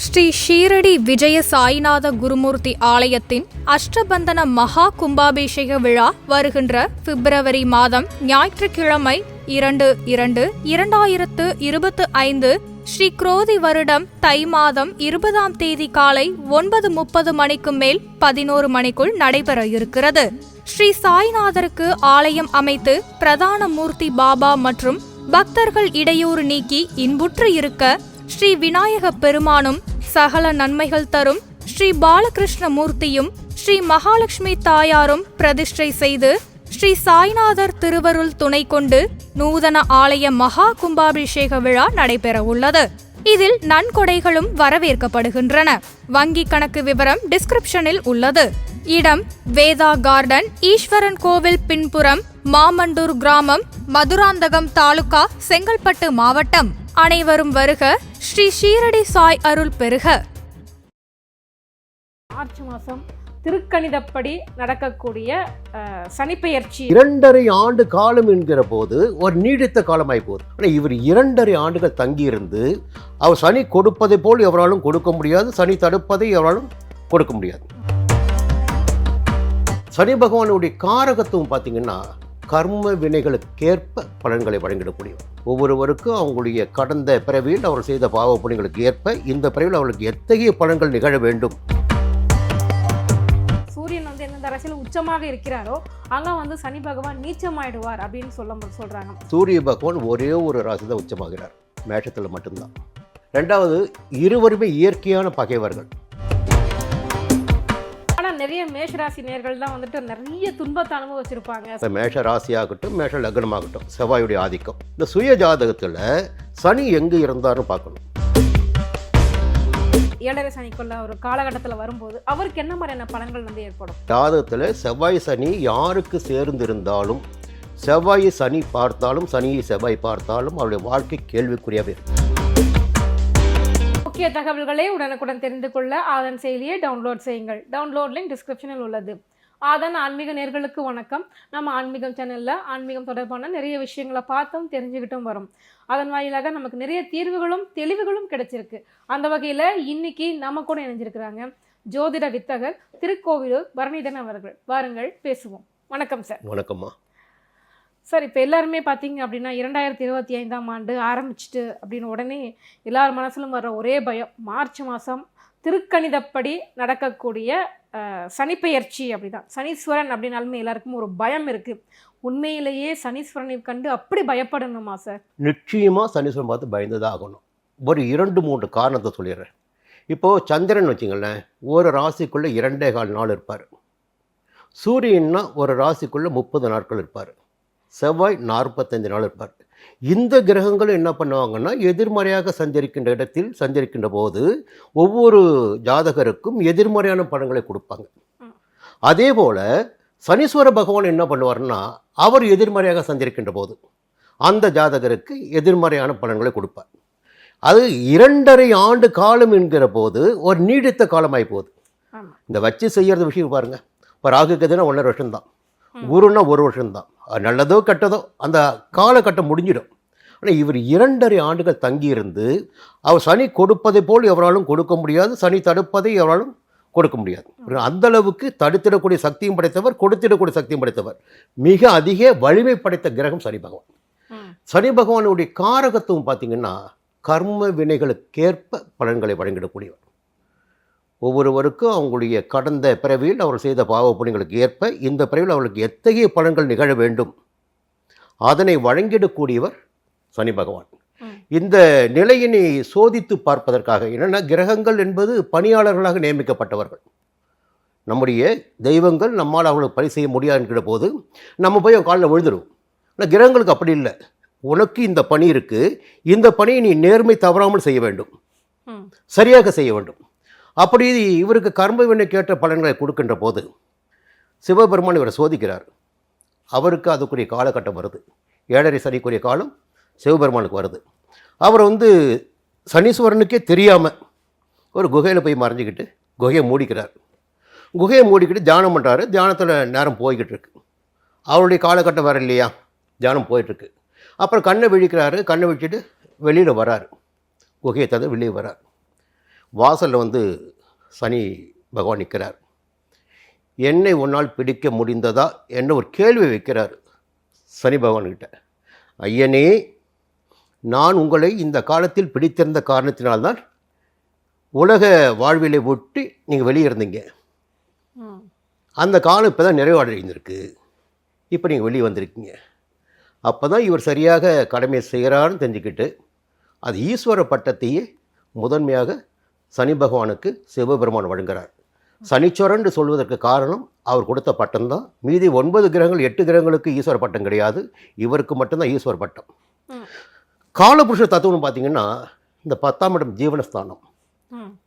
ஸ்ரீ ஷீரடி விஜய சாய்நாத குருமூர்த்தி ஆலயத்தின் அஷ்டபந்தன மகா கும்பாபிஷேக விழா வருகின்ற பிப்ரவரி மாதம் ஞாயிற்றுக்கிழமை 2/2/2025 ஸ்ரீ குரோதி வருடம் தை மாதம் 20ஆம் தேதி காலை 9:30 மணிக்கு மேல் 11 மணிக்குள் நடைபெற இருக்கிறது. ஸ்ரீ சாய்நாதருக்கு ஆலயம் அமைத்து பிரதான மூர்த்தி பாபா மற்றும் பக்தர்கள் இடையூறு நீக்கி இன்புற்று இருக்க ஸ்ரீ விநாயக பெருமானும் சகல நன்மைகள் தரும் ஸ்ரீ பாலகிருஷ்ண மூர்த்தியும் ஸ்ரீ மகாலட்சுமி தாயாரும் பிரதிஷ்டை செய்து ஸ்ரீ சாய்நாதர் திருவருள் துணை கொண்டு நூதன ஆலய மகா கும்பாபிஷேக விழா நடைபெற உள்ளது. இதில் நன்கொடைகளும் வரவேற்கப்படுகின்றன. வங்கி கணக்கு விவரம் டிஸ்கிரிப்ஷனில் உள்ளது. இடம் வேதா கார்டன், ஈஸ்வரன் கோவில் பின்புறம், மாமண்டூர் கிராமம், மதுராந்தகம் தாலுகா, செங்கல்பட்டு மாவட்டம். அனைவரும் வருக. ஸ்ரீ ஷீரடி சாய் அருள் பெருக. மார்ச் மாதம் திருக்கணிதப்படி நடக்கக்கூடிய சனிப்பெயர்ச்சி 2.5 ஆண்டு காலம் என்கிற போது ஒரு நீடித்த காலமாய் போகுது. ஆனால் இவர் 2.5 ஆண்டுகள் தங்கியிருந்து அவர் சனி கொடுப்பதை போல் எவராலும் கொடுக்க முடியாது, சனி தடுப்பதை எவராலும் கொடுக்க முடியாது. சனி பகவானுடைய காரகத்துவம் பார்த்தீங்கன்னா கர்ம வினைகளுக்கேற்ப பலன்களை வழங்கிடக்கூடியவர். ஒவ்வொருவருக்கும் அவங்களுடைய கடந்த பிறவியில் அவர் செய்த பாவ புண்ணியங்களுக்கு ஏற்ப இந்த பிறவியில் அவர்களுக்கு எத்தகைய பலன்கள் நிகழ வேண்டும். சூரியன் எந்தெந்த ராசியில் உச்சமாக இருக்கிறாரோ அங்கே சனி பகவான் நீச்சமாயிடுவார் அப்படின்னு சொல்றாங்க. சூரிய பகவான் ஒரே ஒரு ராசி தான் உச்சமாகிறார், மேஷத்தில் மட்டும்தான். ரெண்டாவது, இருவருமே இயற்கையான பகைவர்கள். நிறைய மேஷராசி நேர்கள் தான் நிறைய துன்பத்தை அனுபவிச்சிருப்பாங்க. மேஷ ராசியாகட்டும், மேஷ லக்னமாகட்டும், செவ்வாயுடைய ஆதிக்கம். இந்த சுய ஜாதகத்தில் சனி எங்கே இருந்தாலும் பார்க்கணும். 7.5 சனிக்குள்ள ஒரு காலகட்டத்தில் வரும்போது அவருக்கு என்ன மாதிரியான பலன்கள் ஏற்படும்? ஜாதகத்தில் செவ்வாய் சனி யாருக்கு சேர்ந்திருந்தாலும், செவ்வாயை சனி பார்த்தாலும், சனியை செவ்வாய் பார்த்தாலும் அவருடைய வாழ்க்கை கேள்விக்குறியாவே இருக்கும். முக்கிய தகவல்களை உடனுக்குடன் தெரிந்து கொள்ள ஆதன் செயலியை டவுன்லோட் செய்யுங்கள். டவுன்லோட் லிங்க் டிஸ்கிரிப்ஷனில் உள்ளது. ஆதன் ஆன்மீக நேர்களுக்கு வணக்கம். நம்ம ஆன்மீகம் சேனலில் ஆன்மீகம் தொடர்பான நிறைய விஷயங்களை பார்த்தும் தெரிஞ்சுக்கிட்டும் வரும். அதன் வாயிலாக நமக்கு நிறைய தீர்வுகளும் தெளிவுகளும் கிடைச்சிருக்கு. அந்த வகையில் இன்னைக்கு நம்ம கூட இணைஞ்சிருக்கிறாங்க ஜோதிட வித்தகர் திருக்கோவிலூர் பரணிதரன் அவர்கள். வாருங்கள் பேசுவோம். வணக்கம் சார். வணக்கம்மா சார். இப்போ எல்லாருமே பார்த்தீங்க அப்படின்னா 2025ஆம் ஆண்டு ஆரம்பிச்சிட்டு அப்படின்னு உடனே எல்லார் மனசிலும் வர்ற ஒரே பயம், மார்ச் மாதம் திருக்கணிதப்படி நடக்கக்கூடிய சனிப்பெயர்ச்சி. அப்படிதான் சனீஸ்வரன் அப்படின்னாலுமே எல்லாருக்கும் ஒரு பயம் இருக்குது. உண்மையிலேயே சனீஸ்வரனை கண்டு அப்படி பயப்படணுமா சார்? நிச்சயமாக சனீஸ்வரன் பார்த்து பயந்துதான் ஆகணும். ஒரு 2-3 காரணத்தை சொல்லிடுறேன். இப்போது சந்திரன் வச்சிங்களேன், ஒரு ராசிக்குள்ளே 2.25 நாள் இருப்பார். சூரியன்னா ஒரு ராசிக்குள்ளே 30 நாட்கள் இருப்பார். செவ்வாய் 45 நாள் இருப்பார். இந்த கிரகங்கள் என்ன பண்ணுவாங்கன்னா எதிர்மறையாக சஞ்சரிக்கின்ற இடத்தில் சஞ்சரிக்கின்ற போது ஒவ்வொரு ஜாதகருக்கும் எதிர்மறையான பலன்களை கொடுப்பாங்க. அதே போல் சனீஸ்வர பகவான் என்ன பண்ணுவார்னா அவர் எதிர்மறையாக சஞ்சரிக்கின்ற போது அந்த ஜாதகருக்கு எதிர்மறையான பலன்களை கொடுப்பார். அது 2.5 ஆண்டு காலம் என்கிற போது ஒரு நீடித்த காலமாகி போகுது. இந்த வச்சு செய்யறது விஷயம் பாருங்கள். இப்போ ராகு கேதுன்னா 1.5 வருஷம்தான், குருன்னா 1 வருஷம்தான். நல்லதோ கெட்டதோ அந்த காலகட்டம் முடிஞ்சிடும். ஆனால் இவர் 2.5 ஆண்டுகள் தங்கியிருந்து அவர் சனி கொடுப்பதை போல் எவராலும் கொடுக்க முடியாது, சனி தடுப்பதை எவராலும் கொடுக்க முடியாது. அந்த அளவுக்கு தடுத்திடக்கூடிய சக்தியும் படைத்தவர், கொடுத்திடக்கூடிய சக்தியும் படைத்தவர். மிக அதிக வலிமை படைத்த கிரகம் சனி பகவான். சனி பகவானுடைய காரகத்துவம் பார்த்தீங்கன்னா கர்ம வினைகளுக்கேற்ப பலன்களை வழங்கிடக்கூடியவர். ஒவ்வொருவருக்கும் அவங்களுடைய கடந்த பிறவியில் அவர் செய்த பாவ புண்ணியங்களுக்கு ஏற்ப இந்த பிறவியில் அவர்களுக்கு எத்தகைய பலன்கள் நிகழ வேண்டும் அதனை வழங்கிடக்கூடியவர் சனி பகவான். இந்த நிலையினை சோதித்து பார்ப்பதற்காக, என்னென்னா கிரகங்கள் என்பது பணியாளர்களாக நியமிக்கப்பட்டவர்கள். நம்முடைய தெய்வங்கள் நம்மால் அவர்களுக்கு பணி செய்ய முடியாதுங்கிற போது நம்ம போய் அவன் காலில் விழுந்துடும். ஆனால் கிரகங்களுக்கு அப்படி இல்லை. உனக்கு இந்த பணி இருக்குது, இந்த பணியை நீ நேர்மை தவறாமல் செய்ய வேண்டும், சரியாக செய்ய வேண்டும். அப்படி இவருக்கு கர்ம வினைக்கு ஏற்ற பலன்களை கொடுக்கின்ற போது சிவபெருமான் இவரை சோதிக்கிறார். அவருக்கு அதுக்குரிய காலகட்டம் வருது. 7.5 சனிக்குரிய காலம் சிவபெருமானுக்கு வருது. அவர் சனீஸ்வரனுக்கே தெரியாமல் ஒரு குகையில் போய் மறைஞ்சிக்கிட்டு குகையை மூடிக்கிறார். குகையை மூடிக்கிட்டு தியானம் பண்ணுறாரு. தியானத்தில் நேரம் போய்கிட்டு இருக்கு. அவருடைய காலகட்டம் வர இல்லையா, தியானம் போயிட்டுருக்கு. அப்புறம் கண்ணை விழிக்கிறாரு. கண்ணை விழிச்சிட்டு வெளியில் வராரு. குகையை தவிர வெளியே வரார். வாசலில் வந்து சனி பகவான் நிற்கிறார். என்னை உன்னால் பிடிக்க முடிந்ததா என்ன ஒரு கேள்வி வைக்கிறார் சனி பகவான்கிட்ட. ஐயனே, நான் உங்களை இந்த காலத்தில் பிடித்திருந்த காரணத்தினால்தான் உலக வாழ்விலை விட்டு நீங்கள் வெளியே இருந்தீங்க. அந்த காலம் இப்போ தான் நிறைவடைந்திருக்கு. இப்போ நீங்கள் வெளியே வந்திருக்கீங்க. அப்போ தான் இவர் சரியாக கடமையை செய்கிறான்னு தெரிஞ்சுக்கிட்டு அது ஈஸ்வர பட்டத்தையே முதன்மையாக சனி பகவானுக்கு சிவபெருமான் வழங்குகிறார். சனிச்சரன்னு சொல்வதற்கு காரணம் அவர் கொடுத்த பட்டம் தான். மீதி 9 கிரகங்கள் 8 கிரகங்களுக்கு ஈஸ்வர பட்டம் கிடையாது, இவருக்கு மட்டும்தான் ஈஸ்வர பட்டம். காலபுருஷ தத்துவம்னு பார்த்தீங்கன்னா இந்த 10ஆம் இடம் ஜீவனஸ்தானம்,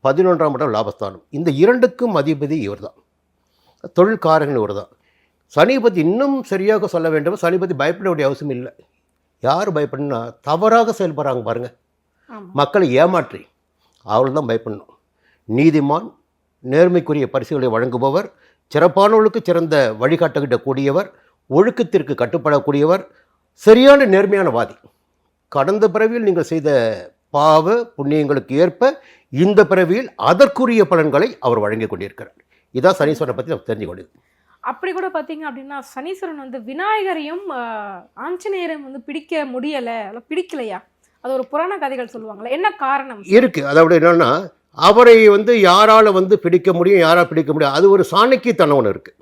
11ஆம் இடம் லாபஸ்தானம், இந்த இரண்டுக்கும் அதிபதி இவர் தான். தொழில்காரகன் இவர் தான். சனி பற்றி இன்னும் சரியாக சொல்ல வேண்டும், சனி பற்றி பயப்பட வேண்டிய அவசியம் இல்லை. யார் பயப்படணும்னா தவறாக செயல்படுறாங்க பாருங்கள், மக்களை ஏமாற்றி அவள் தான் பயப்படணும். நீதிமான், நேர்மைக்குரிய பரிசுகளை வழங்குபவர், சிறப்பானவர்களுக்கு சிறந்த வழிகாட்டுகிட்ட கூடியவர், ஒழுக்கத்திற்கு கட்டுப்படக்கூடியவர், சரியான நேர்மையான வாதி. கடந்த பிறவியில் நீங்கள் செய்த பாவ புண்ணியங்களுக்கு ஏற்ப இந்த பிறவியில் அதற்குரிய பலன்களை அவர் வழங்கி கொண்டிருக்கிறார். இதான் சனீஸ்வரனை பற்றி நம்ம தெரிஞ்சு கொண்டது. அப்படி கூட பார்த்தீங்க அப்படின்னா சனீஸ்வரன் வந்து விநாயகரையும் ஆஞ்சநேயரையும் வந்து பிடிக்க முடியலை, பிடிக்கலையா? அது ஒரு புராண கதைகள் சொல்லுவாங்களே, என்ன காரணம் இருக்கு? அதாவது என்னன்னா, அவரை வந்து யாரால் வந்து பிடிக்க முடியும், யாரால் பிடிக்க முடியும், அது ஒரு சாணக்கியத்தனம் ஒன்று இருக்குது.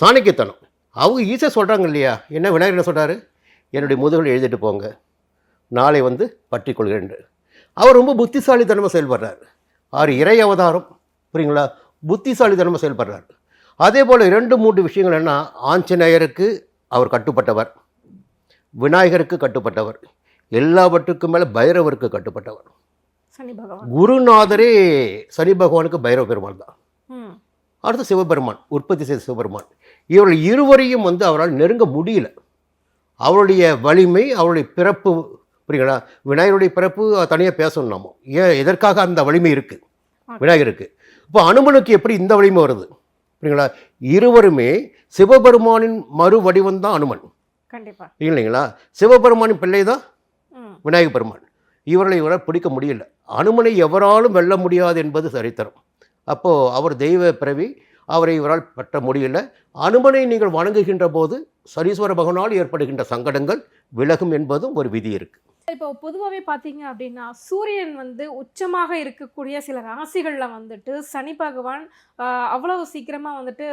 சாணக்கியத்தனம் அவங்க ஈஸியாக சொல்கிறாங்க இல்லையா? என்ன விநாயகர் என்ன சொல்கிறாரு? என்னுடைய முதுகில் எழுதிட்டு போங்க, நாளை வந்து பற்றி கொள்கிறேன். அவர் ரொம்ப புத்திசாலித்தனமாக செயல்படுறார். அவர் இறை அவதாரம், புரியுங்களா? புத்திசாலித்தனமாக செயல்படுறார். அதே போல் 2-3 விஷயங்கள் என்ன, ஆஞ்சநேயருக்கு அவர் கட்டுப்பட்டவர், விநாயகருக்கு கட்டுப்பட்டவர், எல்லாவற்றுக்கும் மேலே பைரவருக்கு கட்டுப்பட்டவர். சனி பகவான் குருநாதரே சனி பகவானுக்கு பைரவ பெருமான் தான். அடுத்து சிவபெருமான், உற்பத்தி செய்த சிவபெருமான். இவர்கள் இருவரையும் வந்து அவரால் நெருங்க முடியல. அவருடைய வலிமை, அவருடைய பிறப்பு, புரியுங்களா? விநாயகருடைய பிறப்பு தனியாக பேசணும் நாம. ஏன், எதற்காக அந்த வலிமை இருக்குது விநாயகருக்கு? இப்போ அனுமனுக்கு எப்படி இந்த வலிமை வருது? புரியுங்களா? இருவருமே சிவபெருமானின் மறு வடிவம் தான் அனுமன். கண்டிப்பாக இல்லைங்களா? சிவபெருமானின் பிள்ளை தான் விநாயக பெருமான். இவரால் பிடிக்க முடியல. அனுமனை எவராலும் வெல்ல முடியாது என்பது சரித்திரம். அப்போது அவர் தெய்வ பிறவி, அவரை இவரால் பற்ற முடியல. அனுமனை நீங்கள் வணங்குகின்ற போது சனீஸ்வர பகவானால் ஏற்படுகின்ற சங்கடங்கள் விலகும் என்பதும் ஒரு விதி இருக்குது. இப்போ பொதுவாகவே பார்த்தீங்க அப்படின்னா சூரியன் வந்து உச்சமாக இருக்கக்கூடிய சில ராசிகளில் வந்துட்டு சனி பகவான் அவ்வளவு சீக்கிரமாக வந்துட்டு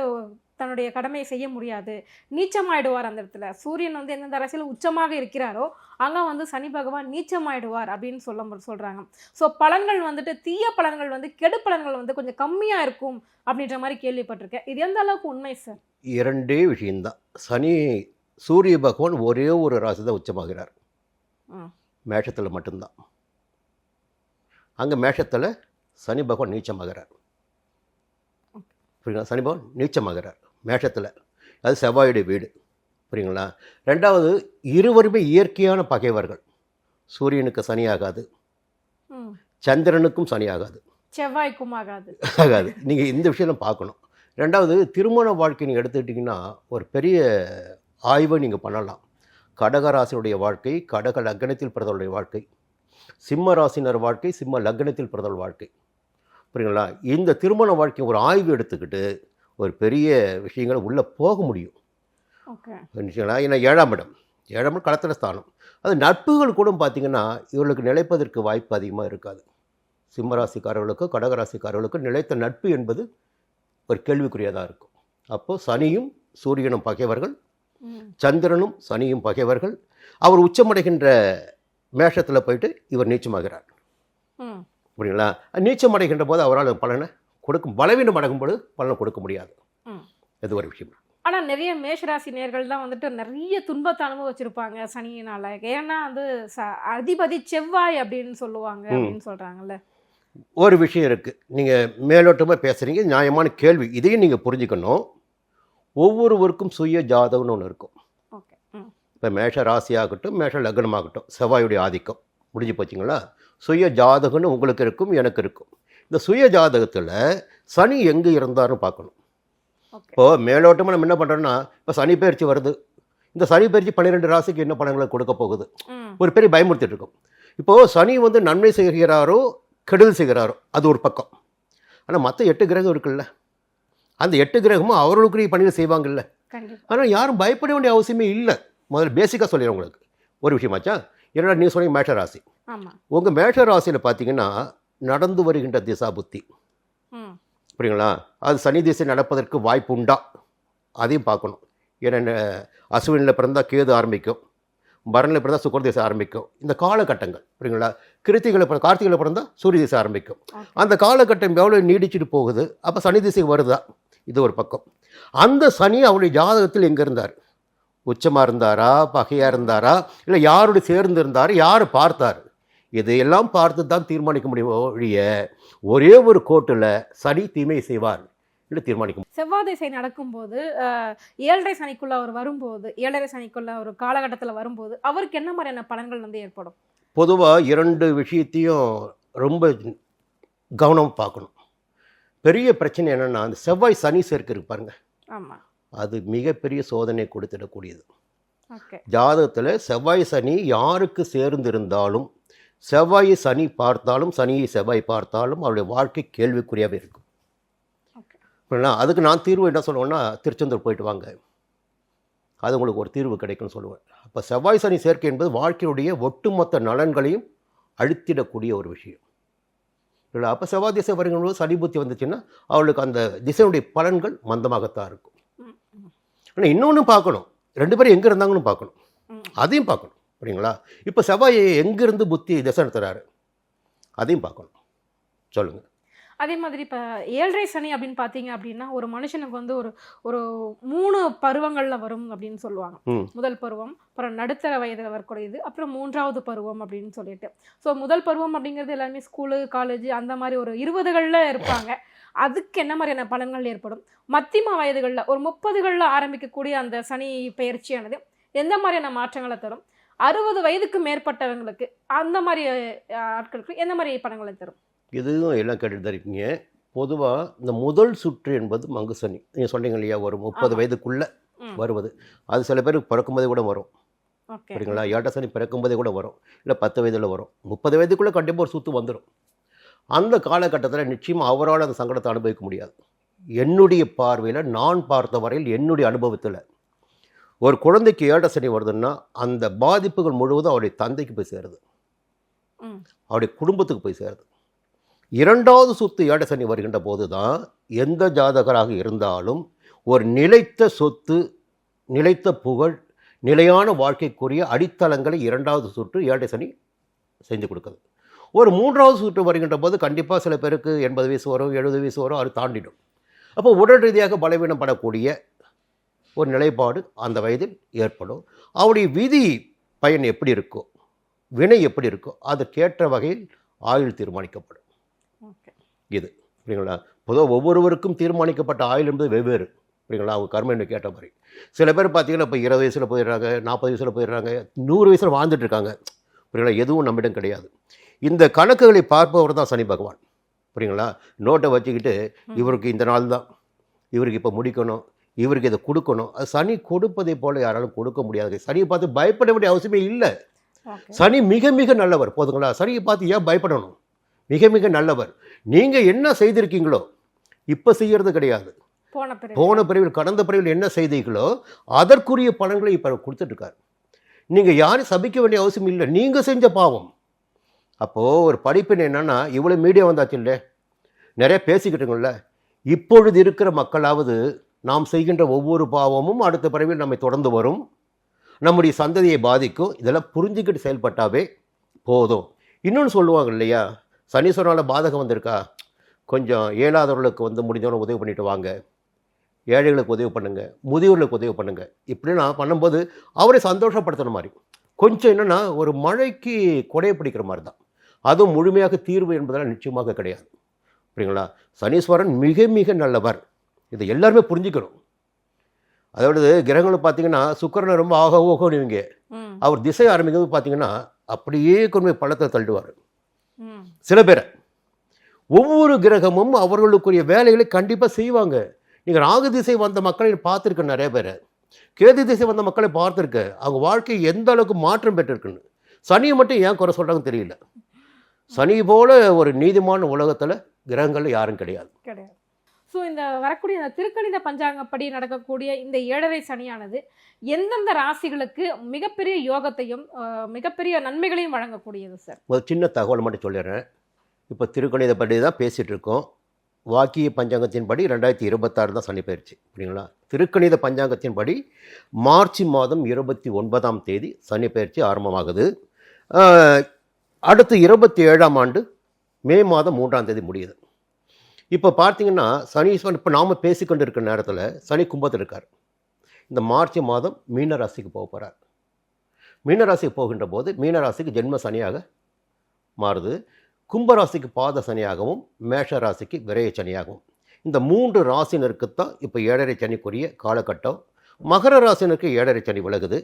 தன்னுடைய கடமையை செய்ய முடியாது, நீச்சமாயிடுவார். அந்த இடத்துல சூரியன் வந்து எந்தெந்த ராசியில் உச்சமாக இருக்கிறாரோ அங்கே வந்து சனி பகவான் நீச்சமாயிடுவார் அப்படின்னு சொல்கிறாங்க. ஸோ பலன்கள் வந்துட்டு தீய பலன்கள் வந்து கெடு பலன்கள் வந்து கொஞ்சம் கம்மியாக இருக்கும் அப்படின்ற மாதிரி கேள்விப்பட்டிருக்கேன். இது எந்த அளவுக்கு உண்மை சார்? 2 விஷயம்தான். சூரிய பகவான் ஒரே ஒரு ராசி தான் உச்சமாகிறார், மேஷத்தில் மட்டும்தான். அங்கே மேஷத்தில் சனி பகவான் நீச்சமாகிறார். புரியுங்களா? சனி பகவான் நீச்சமாகிறார் மேஷத்தில். அது செவ்வாயுடைய வீடு, புரியுங்களா? 2வது, இருவருமே இயற்கையான பகைவர்கள். சூரியனுக்கு சனி ஆகாது, சந்திரனுக்கும் சனி ஆகாது, செவ்வாய்க்கும் ஆகாது. நீங்கள் இந்த விஷயம் பார்க்கணும். 2வது, திருமண வாழ்க்கை நீங்கள் எடுத்துக்கிட்டிங்கன்னா ஒரு பெரிய ஆய்வை நீங்கள் பண்ணலாம். கடகராசினுடைய வாழ்க்கை, கடக லக்னத்தில் பிறந்தவருடைய வாழ்க்கை, சிம்ம ராசினர் வாழ்க்கை, சிம்ம லக்னத்தில் பிறந்தவள் வாழ்க்கை, புரியுங்களா? இந்த திருமண வாழ்க்கை ஒரு ஆய்வு எடுத்துக்கிட்டு ஒரு பெரிய விஷயங்களை உள்ளே போக முடியும். ஏன்னா 7ஆம் இடம் களத்திர ஸ்தானம். அது நட்புகள் கூட பார்த்திங்கன்னா இவர்களுக்கு நிலைப்பதற்கு வாய்ப்பு அதிகமாக இருக்காது. சிம்மராசிக்காரர்களுக்கும் கடகராசிக்காரர்களுக்கும் நிலைத்த நட்பு என்பது ஒரு கேள்விக்குரியதாக இருக்கும். அப்போது சனியும் சூரியனும் பகைவர்கள், சந்திரனும் சனியும் பகைவர்கள். அவர் உச்சமடைகின்ற மேஷத்தில் போயிட்டு இவர் நீச்சமாகிறார், புரியுங்களா? நீச்சமடைகின்ற போது அவரால் பலனை கொடுக்கும், பலவீனம் அடைகும் பொழுது பலனை கொடுக்க முடியாது. இது ஒரு விஷயம். ஆனால் நிறைய மேஷராசி நேர்கள் தான் வந்துட்டு நிறைய துன்பத்தை அனுபவிச்சிருப்பாங்க சனியினால். ஏன்னா வந்து அதிபதி செவ்வாய் அப்படின்னு சொல்லுவாங்க அப்படின்னு சொல்கிறாங்கல்ல. ஒரு விஷயம் இருக்குது, நீங்கள் மேலோட்டமாக பேசுகிறீங்க, நியாயமான கேள்வி. இதையும் நீங்கள் புரிஞ்சுக்கணும். ஒவ்வொருவருக்கும் சுய ஜாதகம்னு ஒன்று இருக்கும். இப்போ மேஷ ராசியாகட்டும், மேஷ லக்னமாகட்டும், செவ்வாயுடைய ஆதிக்கம் முடிஞ்சு போச்சிங்களா? சுய ஜாதகம்னு உங்களுக்கு இருக்கும், எனக்கு இருக்கும். இந்த சுய ஜாதகத்தில் சனி எங்கே இருந்தாருன்னு பார்க்கணும். இப்போது மேலோட்டமாக நம்ம என்ன பண்ணுறோன்னா, இப்போ சனி பயிற்சி வருது, இந்த சனி பயிற்சி 12 ராசிக்கு என்ன பலன்களை கொடுக்க போகுது, ஒரு பெரிய பயமுறுத்திட்டு இருக்கும். இப்போது சனி வந்து நன்மை செய்கிறாரோ கெடுதல் செய்கிறாரோ அது ஒரு பக்கம். ஆனால் மற்ற 8 கிரகம் இருக்குல்ல, அந்த 8 கிரகமும் அவர்களுக்குரிய பணிகள் செய்வாங்கல்ல. கண்டிப்பா. ஆனால் யாரும் பயப்பட வேண்டிய அவசியமே இல்லை. முதல்ல பேசிக்காக சொல்லிடுறேன் உங்களுக்கு ஒரு விஷயமாச்சா. என்னடா நீ சொன்னீங்க மேஷ ராசி. ஆமா. உங்கள் மேஷ ராசியில் பார்த்தீங்கன்னா நடந்து வருகின்ற திசா புத்தி, புரியுங்களா, அது சனி திசை நடப்பதற்கு வாய்ப்பு உண்டா அதையும் பார்க்கணும். ஏன்னா அசுவினில் பிறந்தால் கேது ஆரம்பிக்கும், பரணில் பிறந்தால் சுக்கர திசை ஆரம்பிக்கும். இந்த காலகட்டங்கள் புரியுங்களா, கார்த்திகையில் பிறந்தால் சூரிய திசை ஆரம்பிக்கும். அந்த காலகட்டம் எவ்வளோ நீடிச்சுட்டு போகுது, அப்போ சனி திசை வருதா, இது ஒரு பக்கம். அந்த சனி அவருடைய ஜாதகத்தில் எங்கே இருந்தார், உச்சமாக இருந்தாரா, பகையாக இருந்தாரா, இல்லை யாரோடு சேர்ந்து இருந்தார், யார் பார்த்தார், இதையெல்லாம் பார்த்து தான் தீர்மானிக்க முடியும் ஒழிய ஒரே ஒரு கோட்டில் சனி தீமை செய்வார் என்று தீர்மானிக்க முடியும். செவ்வாய் திசை நடக்கும்போது 7.5 சனிக்குள்ள அவர் வரும்போது, 7.5 சனிக்குள்ள ஒரு காலகட்டத்தில் வரும்போது அவருக்கு என்ன மாதிரியான பலன்கள் வந்து ஏற்படும்? பொதுவாக 2 விஷயத்தையும் ரொம்ப கவனம் பார்க்கணும். பெரிய பிரச்சனை என்னென்னா, அந்த செவ்வாய் சனி சேர்க்கை இருக்கு பாருங்க, ஆமாம், அது மிகப்பெரிய சோதனை கொடுத்துடக்கூடியது. ஓகே. ஜாதகத்தில் செவ்வாய் சனி யாருக்கு சேர்ந்து இருந்தாலும், செவ்வாயை சனி பார்த்தாலும், சனியை செவ்வாய் பார்த்தாலும் அவருடைய வாழ்க்கை கேள்விக்குறியாகவே இருக்கும். அதுக்கு நான் தீர்வு என்ன சொல்லுவேன்னா, திருச்செந்தூர் போயிட்டு வாங்க, அது உங்களுக்கு ஒரு தீர்வு கிடைக்கும்னு சொல்லுவேன். அப்போ செவ்வாய் சனி சேர்க்கை என்பது வாழ்க்கையுடைய ஒட்டுமொத்த நலன்களையும் அழுத்திடக்கூடிய ஒரு விஷயம் இல்லை. அப்போ செவ்வாய் திசை வரும்போது சனி புத்தி வந்துச்சுன்னா அவளுக்கு அந்த திசையுடைய பலன்கள் மந்தமாகத்தான் இருக்கும். ஆனால் இன்னொன்று பார்க்கணும், 2 பேரும் எங்கே இருந்தாங்கன்னு பார்க்கணும், அதையும் பார்க்கணும், புரியுங்களா. இப்போ செவ்வாய் எங்கேருந்து புத்தி திசை நடத்துகிறாரு அதையும் பார்க்கணும். சொல்லுங்கள். அதே மாதிரி இப்போ 7.5 சனி அப்படின்னு பார்த்தீங்க அப்படின்னா ஒரு மனுஷனுக்கு வந்து ஒரு 3 பருவங்களில் வரும் அப்படின்னு சொல்லுவாங்க. முதல் பருவம், அப்புறம் நடுத்தர வயதில் வரக்கூடியது, அப்புறம் 3வது பருவம் அப்படின்னு சொல்லிட்டு. ஸோ முதல் பருவம் அப்படிங்கிறது எல்லாருமே ஸ்கூலு, காலேஜ் அந்த மாதிரி ஒரு 20களில் இருப்பாங்க. அதுக்கு என்ன மாதிரியான பலன்கள் ஏற்படும்? மத்தியம வயதுகளில் ஒரு 30களில் ஆரம்பிக்கக்கூடிய அந்த சனி பயிற்சியானது எந்த மாதிரியான மாற்றங்களை தரும்? 60 வயதுக்கு மேற்பட்டவங்களுக்கு, அந்த மாதிரி ஆட்களுக்கு எந்த மாதிரி பலன்களை தரும்? இதுவும் எல்லாம் கேட்டுட்டு தான் இருக்கீங்க. பொதுவாக இந்த முதல் சுற்று என்பது மங்கு சனி, நீங்கள் சொன்னீங்க இல்லையா, ஒரு 30 வயதுக்குள்ளே வருவது. அது சில பேருக்கு பிறக்கும்போதே கூட வரும், சரிங்களா. 7 சனி பிறக்கும்போதே கூட வரும், இல்லை 10 வயதில் வரும். 30 வயதுக்குள்ளே கண்டிப்பாக ஒரு சுற்று வந்துடும். அந்த காலகட்டத்தில் நிச்சயமாக அவரால் அந்த சங்கடத்தை அனுபவிக்க முடியாது. என்னுடைய பார்வையில், நான் பார்த்த வரையில், என்னுடைய அனுபவத்தில், ஒரு குழந்தைக்கு 7 சனி வருதுன்னா அந்த பாதிப்புகள் முழுவதும் அவருடைய தந்தைக்கு போய் சேருது, அவருடைய குடும்பத்துக்கு போய் சேருது. 2வது சுத்து 7 சனி வருகின்ற போது தான் எந்த ஜாதகராக இருந்தாலும் ஒரு நிலைத்த சொத்து, நிலைத்த புகழ், நிலையான வாழ்க்கைக்குரிய அடித்தளங்களை 2வது சுற்று 7 சனி செஞ்சு கொடுக்குது. ஒரு 3வது சுற்று வருகின்ற போது கண்டிப்பாக சில பேருக்கு 80 வயசு வரும், 70 வயசு வரும், அது தாண்டிடும். அப்போ உடல் ரீதியாக பலவீனப்படக்கூடிய ஒரு நிலைப்பாடு அந்த வயதில் ஏற்படும். அவருடைய விதி பயன் எப்படி இருக்கோ, வினை எப்படி இருக்கோ, அதற்கேற்ற வகையில் ஆயுள் தீர்மானிக்கப்படும். இது புரியுங்களா. பொதுவாக ஒவ்வொருவருக்கும் தீர்மானிக்கப்பட்ட ஆயுள் என்பது வெவ்வேறு, புரியுங்களா. அவங்க கர்ம கேட்ட மாதிரி. சில பேர் பார்த்தீங்கன்னா இப்போ 20 வயசில் போயிடுறாங்க, 40 வயசில் போயிடுறாங்க, 100 வயசில் வாழ்ந்துட்டு இருக்காங்க, புரியுங்களா. எதுவும் நம்மிடம் கிடையாது. இந்த கணக்குகளை பார்ப்பவர் தான் சனி பகவான், புரியுங்களா. நோட்டை வச்சுக்கிட்டு இவருக்கு இந்த நாள் தான், இவருக்கு இப்போ முடிக்கணும், இவருக்கு இதை கொடுக்கணும், அது சனி கொடுப்பதை போல யாராலும் கொடுக்க முடியாது. சனியை பார்த்து பயப்பட வேண்டிய அவசியமே இல்லை. சனி மிக மிக நல்லவர், போதுங்களா. சனியை பார்த்து ஏன் பயப்படணும், மிக மிக நல்லவர். நீங்கள் என்ன செய்திருக்கீங்களோ இப்போ செய்கிறது கிடையாது, போன பிறவில் கடந்த பிறவில் என்ன செய்தீங்களோ அதற்குரிய பலன்களை இப்போ கொடுத்துட்ருக்காரு. நீங்கள் யாரும் சபிக்க வேண்டிய அவசியம் இல்லை, நீங்கள் செஞ்ச பாவம். அப்போது ஒரு படிப்பின் என்னென்னா, இவ்வளோ மீடியா வந்தாச்சு இல்லை, நிறைய பேசிக்கிட்டுங்கள. இப்பொழுது இருக்கிற மக்களாவது நாம் செய்கின்ற ஒவ்வொரு பாவமும் அடுத்த பிறவில் நம்மை தொடர்ந்து வரும், நம்முடைய சந்ததியை பாதிக்கும், இதெல்லாம் புரிஞ்சுக்கிட்டு செயல்பட்டாவே போதும். இன்னொன்று சொல்லுவாங்க இல்லையா, சனீஸ்வரனால் பாதகம் வந்திருக்கா, கொஞ்சம் ஏழாதவர்களுக்கு முடிஞ்சவனை உதவி பண்ணிட்டு வாங்க, ஏழைகளுக்கு உதவி பண்ணுங்கள், முதியோர்களுக்கு உதவி பண்ணுங்கள், இப்படின்னா பண்ணும்போது அவரை சந்தோஷப்படுத்துகிற மாதிரி. கொஞ்சம் என்னென்னா ஒரு மழைக்கு கொடையை பிடிக்கிற மாதிரி தான். அதுவும் முழுமையாக தீர்வு என்பதெல்லாம் நிச்சயமாக கிடையாது, புரியுங்களா. சனீஸ்வரன் மிக மிக நல்லவர், இதை எல்லாருமே புரிஞ்சுக்கணும். அதாவது கிரகங்களை பார்த்தீங்கன்னா சுக்கிரனை ரொம்ப ஆக ஓகோனுவீங்க, அவர் திசை ஆரம்பிக்கிறது பார்த்தீங்கன்னா அப்படியே கொண்டு பள்ளத்தை தள்ளுவார் சில பேரை. ஒவ்வொரு கிரகமும் அவர்களுக்குரிய வேலைகளை கண்டிப்பாக செய்வாங்க. நீங்கள் ராகு திசை வந்த மக்களை பார்த்துருக்க, நிறைய பேர் கேது திசை வந்த மக்களை பார்த்துருக்க, அவங்க வாழ்க்கை எந்த அளவுக்கு மாற்றம் பெற்றிருக்குன்னு. சனியை மட்டும் ஏன் குறை சொல்கிறாங்கன்னு தெரியல. சனி போல ஒரு நீதிமான உலகத்தில் கிரகங்கள் யாரும் கிடையாது. கிடையாது. ஸோ இந்த வரக்கூடிய இந்த திருக்கணித பஞ்சாங்கப்படி நடக்கக்கூடிய இந்த 7.5 சனியானது எந்தெந்த ராசிகளுக்கு மிகப்பெரிய யோகத்தையும் மிகப்பெரிய நன்மைகளையும் வழங்கக்கூடியது சார்? ஒரு சின்ன தகவல் மட்டும் சொல்லிடுறேன். இப்போ திருக்கணிதப்படி தான் பேசிகிட்டு இருக்கோம். வாக்கிய பஞ்சாங்கத்தின்படி 2026 தான் சனி பயிற்சி, சரிங்களா? திருக்கணித பஞ்சாங்கத்தின்படி மார்ச் மாதம் 29ஆம் தேதி சனி பயிற்சி ஆரம்பமாகுது. அடுத்து 27ஆம் ஆண்டு மே மாதம் 3ஆம் தேதி முடியுது. இப்போ பார்த்தீங்கன்னா சனீஸ்வரன் இப்போ நாம் பேசிக்கொண்டு இருக்கிற நேரத்தில் சனி கும்பத்தில் இருக்கார். இந்த மார்ச் மாதம் மீன ராசிக்கு போக போகிறார். மீன ராசிக்கு போகின்ற போது மீன ராசிக்கு ஜென்ம சனியாக மாறுது. கும்பராசிக்கு பாத சனியாகவும் மேஷ ராசிக்கு விரைய சனியாகவும். இந்த 3 ராசினருக்குத்தான் இப்போ 7.5 சனிக்குரிய காலகட்டம். மகர ராசினருக்கு 7.5 சனி விலகுது.